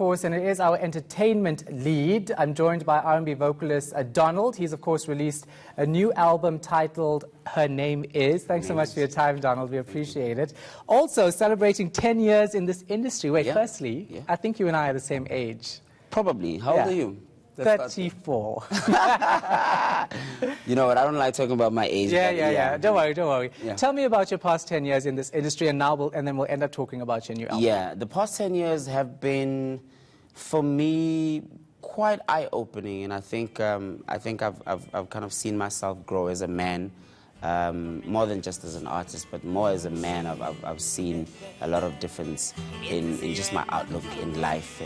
course, and it is our entertainment lead. I'm joined by R&B vocalist Donald. He's, of course, released a new album titled Her Name Is. Thanks so much for your time, Donald. We appreciate it. Also, celebrating 10 years in this industry. Wait, firstly, I think you and I are the same age. Probably. How old are you? 34. You know what? I don't like talking about my age. Yeah. Don't worry. Yeah. Tell me about your past 10 years in this industry, and then we'll end up talking about your new album. Yeah, the past 10 years have been, for me, quite eye-opening, and I think I've kind of seen myself grow as a man, more than just as an artist, but more as a man. I've seen a lot of difference in just my outlook in life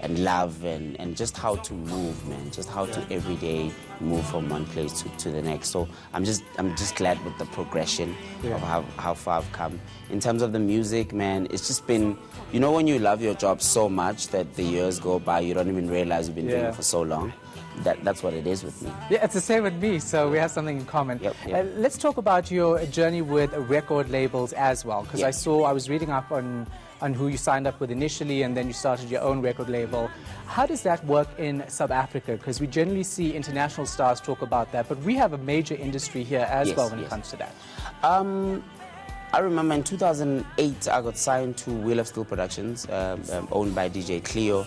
and love and just how to move, man, just how to every day move from one place to the next. So I'm just glad with the progression of how far I've come. In terms of the music, man, it's just been, you know, when you love your job so much that the years go by, you don't even realize you've been doing it for so long. That's what it is with me. Yeah, it's the same with me, so we have something in common. Yep. Let's talk about your journey with record labels as well, because I was reading up on who you signed up with initially, and then you started your own record label. How does that work in South Africa? Because we generally see international stars talk about that, but we have a major industry here as well when it comes to that. I remember in 2008, I got signed to Wheel of Steel Productions, owned by DJ Cleo.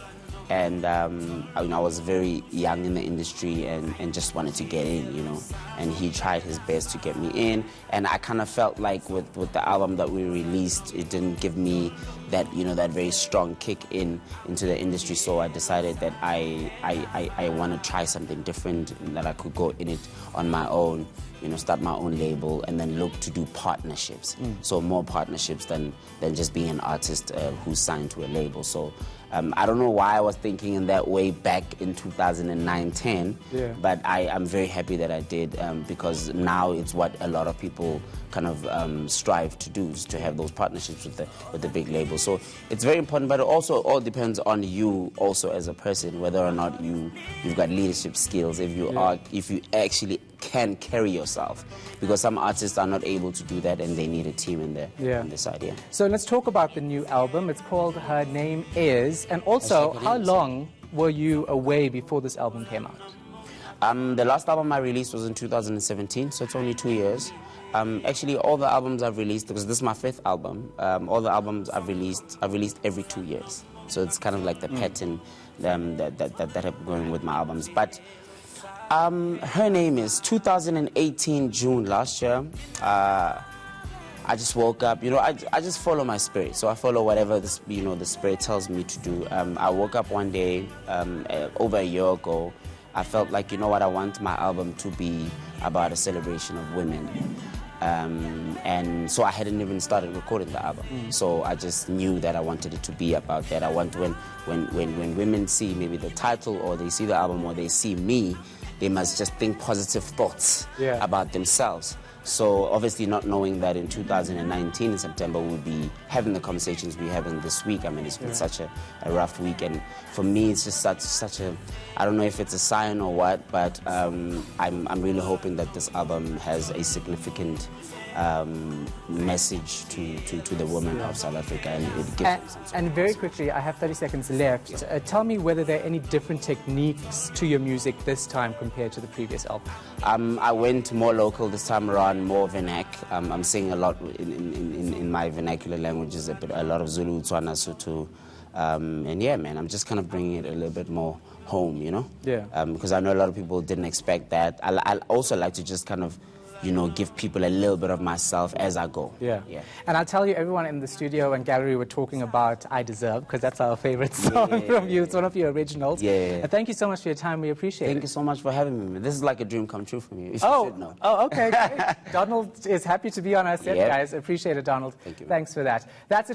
And I was very young in the industry and just wanted to get in, you know. And he tried his best to get me in. And I kind of felt like with the album that we released, it didn't give me that, you know, that very strong kick into the industry. So I decided that I want to try something different, and that I could go in it on my own, you know, start my own label, and then look to do partnerships. So more partnerships than just being an artist who's signed to a label. So I don't know why I was thinking in that way back in 2009-10, but I'm very happy that I did, because now it's what a lot of people kind of strive to do, is to have those partnerships with the big labels. So it's very important, but it also all depends on you also as a person, whether or not you've got leadership skills, if you actually can carry yourself, because some artists are not able to do that and they need a team in there on this idea. So let's talk about the new album. It's called Her Name Is, and also how long were you away before this album came out? The last album I released was in 2017, so it's only 2 years. Actually, all the albums I've released, because this is my 5th album, all the albums I've released every 2 years. So it's kind of like the pattern that I'm going with my albums. But Her Name Is 2018 June last year. I just woke up, you know, I just follow my spirit. So I follow whatever the spirit tells me to do. I woke up one day over a year ago. I felt like, you know what, I want my album to be about a celebration of women. And so I hadn't even started recording the album. So I just knew that I wanted it to be about that. I want when women see maybe the title, or they see the album, or they see me, they must just think positive thoughts about themselves. So obviously not knowing that in 2019 in September we'll be having the conversations we're having this week. I mean, it's been such a rough week, and for me it's just such a, I don't know if it's a sign or what, but I'm really hoping that this album has a significant message to the women of South Africa, and it gives them some and very quickly, I have 30 seconds left. Tell me whether there are any different techniques to your music this time compared to the previous album. I went more local this time around, more vernac. I'm singing a lot in my vernacular languages, a lot of Zulu, Tswana, Sotho. And yeah, man, I'm just kind of bringing it a little bit more home, you know? Because I know a lot of people didn't expect that. I also like to just kind of, you know, give people a little bit of myself as I go. And I'll tell you, everyone in the studio and gallery were talking about I Deserve, because that's our favorite song from you. It's one of your originals. And thank you so much for your time. We appreciate it. Thank you so much for having me. This is like a dream come true for me. You should know. Okay, great. Donald is happy to be on our set, guys. Appreciate it, Donald. Thank you. Thanks for that. That's it.